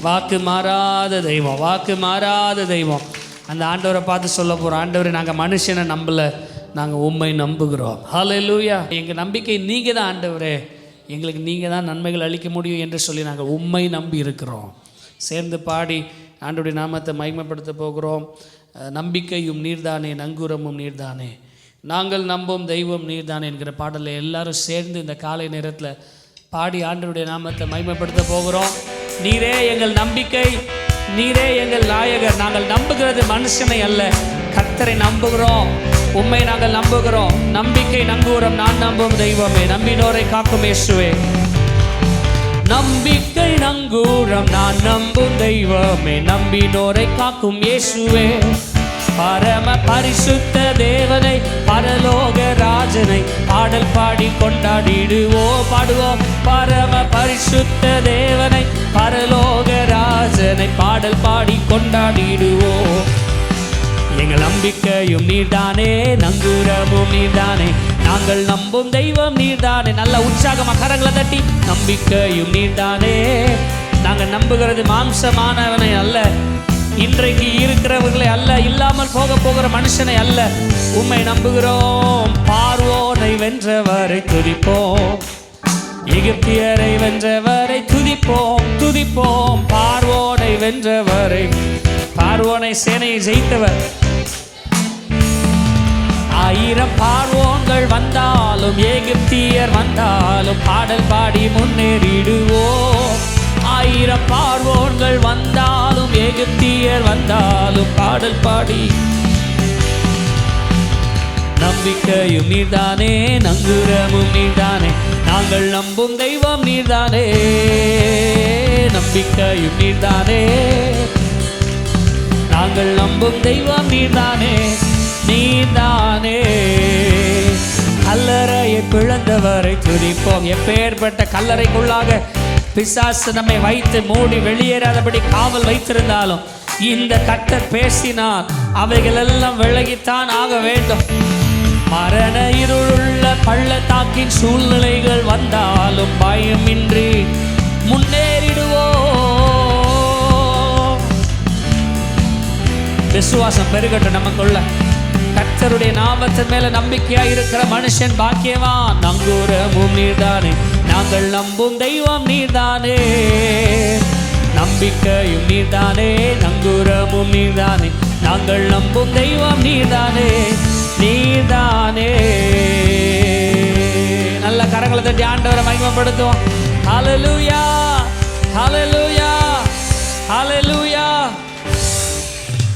வாக்கு மாறாத தெய்வம், வாக்கு மாறாத தெய்வம். அந்த ஆண்டவரை பார்த்து சொல்ல போகிறோம், ஆண்டவரை நாங்கள் மனுஷனை நம்பலை, நாங்கள் உம்மை நம்புகிறோம். ஹல்லேலூயா. எங்கள் நம்பிக்கை நீங்கள் தான் ஆண்டவரே, எங்களுக்கு நீங்கள் தான் நன்மைகள் அளிக்க முடியும் என்று சொல்லி நாங்கள் உம்மை நம்பி இருக்கிறோம். சேர்ந்து பாடி ஆண்டவருடைய நாமத்தை மகிமைப்படுத்த போகிறோம். நம்பிக்கையும் நீர்தானே, நங்கூரமும் நீர்தானே, நாங்கள் நம்பும் தெய்வம் நீர்தானே என்கிற பாடலை எல்லாரும் சேர்ந்து இந்த காலை நேரத்தில் பாடி ஆண்டவருடைய நாமத்தை மகிமைப்படுத்த போகிறோம். நீரே எங்கள் நம்பிக்கை, நீரே எங்கள் நாயகர். நாங்கள் நம்புகிறது மனுஷனை அல்ல, கர்த்தரை நம்புகிறோம், உம்மை நாங்கள் நம்புகிறோம். நம்பிக்கை நங்கூரம், நான் நம்பும் தெய்வமே, நம்பினோரை காக்கும் இயேசுவே. நம்பிக்கை நங்கூரம், நான் நம்பும் தெய்வமே, நம்பினோரை காக்கும் இயேசுவே. பரம பரிசுத்த தேவனை, பரலோக ராஜனை பாடல் பாடி கொண்டாடிடுவோம், பாடுவோம். பரம பரிசுத்த தேவனை, பரலோக ராஜனை பாடல் பாடி கொண்டாடிடுவோம். எங்கள் நம்பிக்கையும் நீர்தானே, நங்கூரமும் நீர்தானே, நாங்கள் நம்பும் தெய்வம் நீர்தானே. நல்ல உற்சாகமாக கரங்களை தட்டி, நம்பிக்கையும் நீர்தானே. நாங்கள் நம்புகிறது மாம்சமானவனை அல்ல, இன்றைக்கு இருக்கிறவர்களை அல்ல, இல்லாமல் போகிற மனுஷனை அல்ல, உம்மை நம்புகிறோம். பார்வோனை வென்றவரை துதிப்போம், எகிப்தியரை வென்றவரை துதிப்போம், துதிப்போம். பார்வோனை வென்றவரை, பார்வோனை சேனையை ஜெயித்தவர். 1000 பார்வோன்கள் வந்தாலும், எகிப்தியர் வந்தாலும் பாடல் பாடி முன்னேறிடுவோம். 1000 பார்வோன்கள் வந்தாலும், எகிப்தியர் வந்தாலும் பாடல் பாடி. நம்பிக்கையும் நீர்தானே, நங்கூரமும் நீர்தானே, நாங்கள் நம்பும் தெய்வம் நீர்தானே. நம்பிக்கையும் நீர்தானே, நாங்கள் நம்பும் தெய்வம் நீர்தானே, நீர்தானே. கல்லறையை பிளந்தவரை துதிப்போம். எப்பேற்பட்ட கல்லறைக்குள்ளாக பிசாசு நம்மை வைத்து மூடி வெளியேறாதபடி காவல் வைத்திருந்தாலும், இந்த கர்த்தர் பேசினால் அவைகளெல்லாம் விலகித்தான் ஆக வேண்டும். மரண இருளுள்ள பள்ளத்தாக்கின் சூழ்நிலைகள் வந்தாலும் பயமின்றி முன்னேறிடுவோம். விசுவாசம் பெருகட்டும் நமக்குள்ள. கர்த்தருடைய நாமத்தின் மேல நம்பிக்கையா இருக்கிற மனுஷன் பாக்கியவான். நங்கூரமும் நீர்தானே, நாங்கள் நம்பும் தெய்வம் நீர்தானே. நம்பிக்கையும் நீர்தானே, நங்கூரமும் நீர்தானே, நாங்கள் நம்பும் தெய்வம் நீர்தானே, நீர்தானே. நல்ல கரங்களை தட்டி ஆண்டவரை மகிமைப்படுத்துவோம். ஹல்லேலூயா, ஹல்லேலூயா, ஹல்லேலூயா.